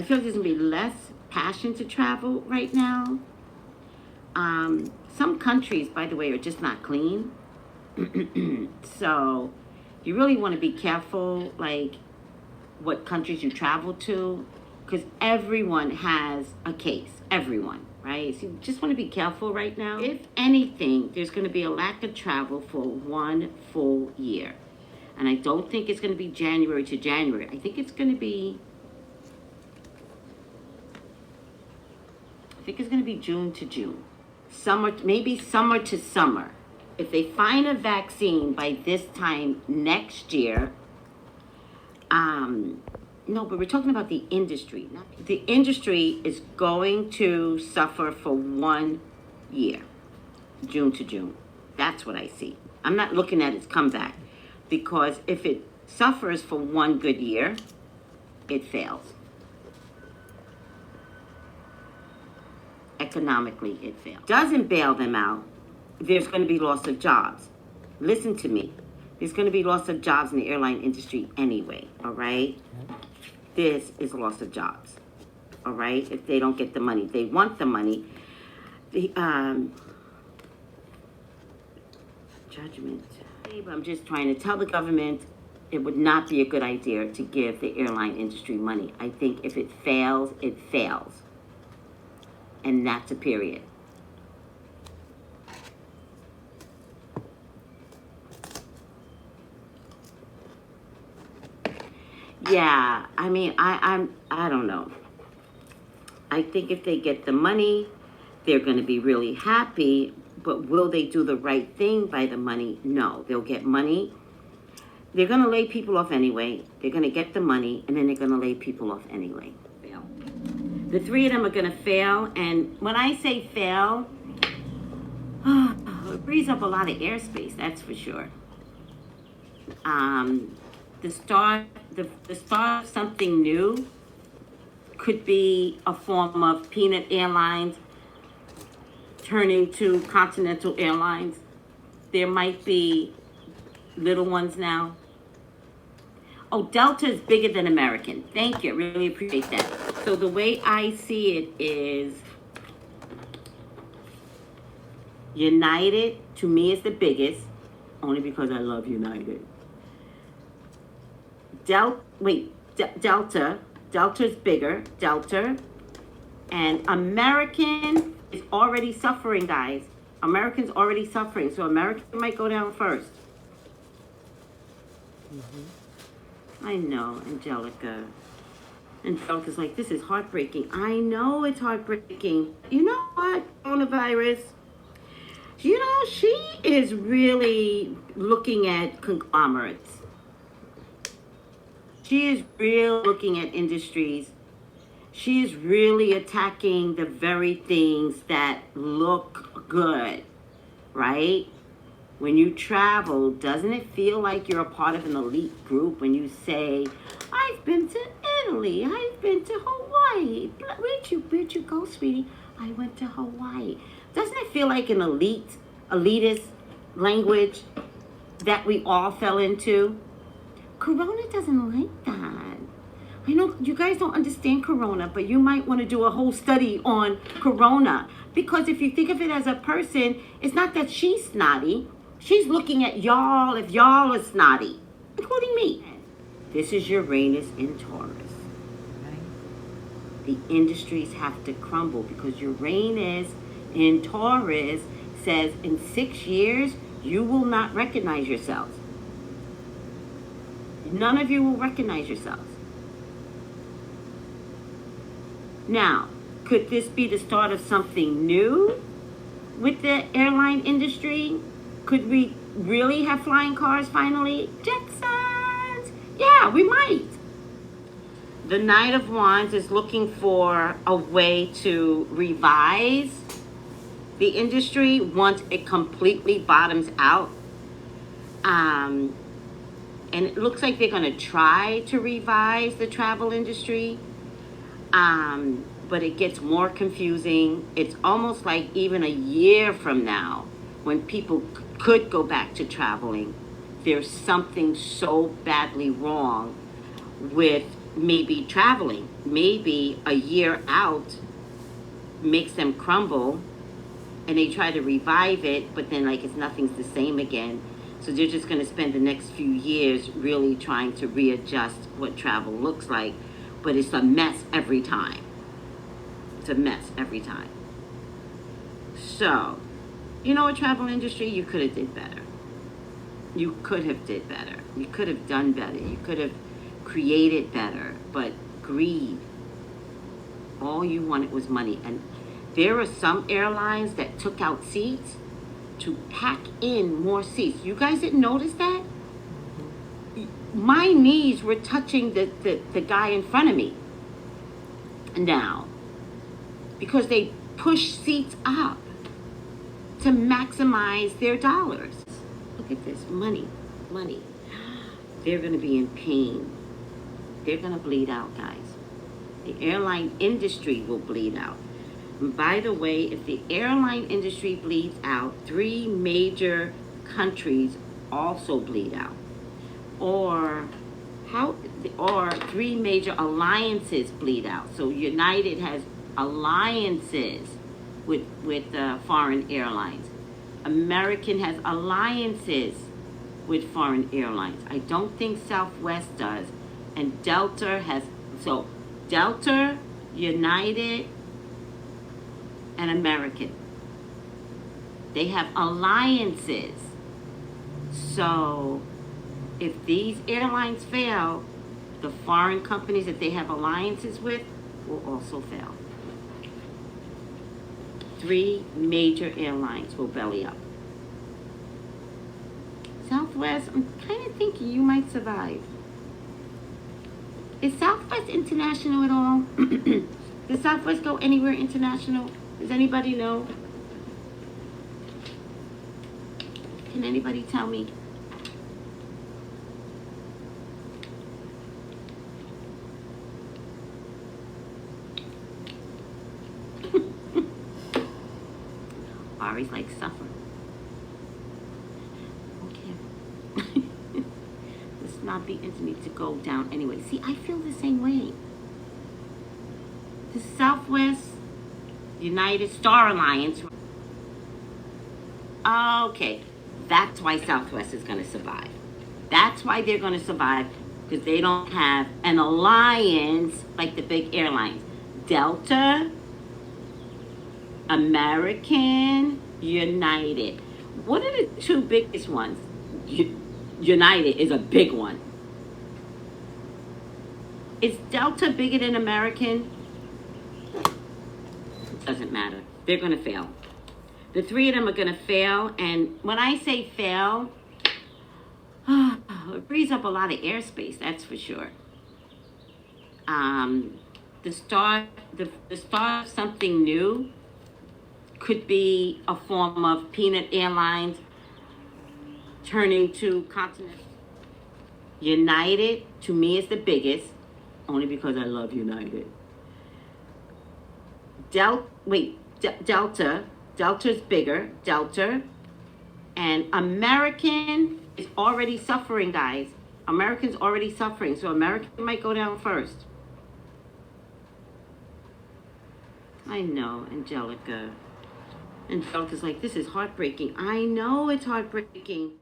I feel like there's going to be less passion to travel right now. Some countries, by the way, are just not clean. So you really want to be careful, like, what countries you travel to, because everyone has a case. Everyone, right? So you just want to be careful right now. If anything, there's going to be a lack of travel for 1 full year. And I don't think it's going to be January to January. I think it's going to be... June to June. Summer, maybe summer to summer. If they find a vaccine by this time next year, no, but we're talking about the industry. The industry is going to suffer for 1 year, June to June. That's what I see. I'm not looking at its comeback, because if it suffers for 1 good year, it fails. Economically, it fails. Doesn't bail them out, there's going to be loss of jobs. Listen to me. There's going to be loss of jobs in the airline industry anyway, all right? This is loss of jobs, all right? If they don't get the money. They want the money. The judgment. I'm just trying to tell the government it would not be a good idea to give the airline industry money. I think if it fails, it fails. And that's a period. Yeah, I mean, I don't know. I think if they get the money, they're going to be really happy. But will they do the right thing by the money? No, they'll get money. They're going to lay people off anyway. They're going to get the money, and then they're going to lay people off anyway. Fail. The 3 of them are going to fail. And when I say fail, it frees up a lot of airspace, that's for sure. The start of something new could be a form of Peanut Airlines turning to Continental Airlines. There might be little ones now. Oh, Delta is bigger than American. Thank you. I really appreciate that. So the way I see it is United, to me, is the biggest, only because I love United. Delta is bigger, Delta. And American is already suffering, guys. American's already suffering, so American might go down first. I know, Angelica. Angelica's like, this is heartbreaking. I know it's heartbreaking. You know what, coronavirus? You know, she is really looking at conglomerates. She is really looking at industries. She is really attacking the very things that look good, right? When you travel, doesn't it feel like you're a part of an elite group when you say, I've been to Italy, I've been to Hawaii. Where'd you go, sweetie? I went to Hawaii. Doesn't it feel like an elitist language that we all fell into? Corona doesn't like that. I know you guys don't understand Corona, but you might want to do a whole study on Corona. Because if you think of it as a person, it's not that she's snotty. She's looking at y'all if y'all are snotty, including me. This is Uranus in Taurus. The industries have to crumble because Uranus in Taurus says in 6 years, you will not recognize yourselves. None of you will recognize yourselves. Now, could this be the start of something new with the airline industry? Could we really have flying cars finally? Jetsons! Yeah, we might. The Knight of Wands is looking for a way to revise the industry once it completely bottoms out. And it looks like they're going to try to revise the travel industry. But it gets more confusing. It's almost like even a year from now, when people could go back to traveling, there's something so badly wrong with maybe traveling, maybe a year out makes them crumble, and they try to revive it, but then like nothing's the same again. So they're just going to spend the next few years really trying to readjust what travel looks like, but it's a mess every time. It's a mess every time. So, you know, a travel industry, you could have did better. You could have did better. You could have done better. You could have created better, but greed. All you wanted was money. And there are some airlines that took out seats to pack in more seats. You guys didn't notice that? My knees were touching the guy in front of me now because they push seats up to maximize their dollars. Look at this, money. They're going to be in pain. They're going to bleed out, guys. The airline industry will bleed out. And by the way, if the airline industry bleeds out, 3 major countries also bleed out. Or 3 major alliances bleed out. So United has alliances with foreign airlines. American has alliances with foreign airlines. I don't think Southwest does. And Delta has, so Delta, United, and American. They have alliances. So if these airlines fail, the foreign companies that they have alliances with will also fail. 3 major airlines will belly up. Southwest, I'm kind of thinking you might survive. Is Southwest international at all? Does Southwest go anywhere international? Does anybody know? Can anybody tell me? Ari's like, suffer. Okay. This snobby needs to go down anyway. See, I feel the same way. The Southwest United Star Alliance. Okay, that's why Southwest is going to survive. That's why they're going to survive, because they don't have an alliance like the big airlines. Delta, American, United. What are the 2 biggest ones? United is a big one. Is Delta bigger than American? It doesn't matter. They're going to fail. The 3 of them are going to fail. And when I say fail, it frees up a lot of airspace, that's for sure. The start of something new could be a form of Peanut Airlines turning to Continental. United, to me, is the biggest, only because I love United. Delta's bigger, Delta. And American is already suffering, guys. American's already suffering, so American might go down first. I know, Angelica. Angelica's like, this is heartbreaking. I know it's heartbreaking.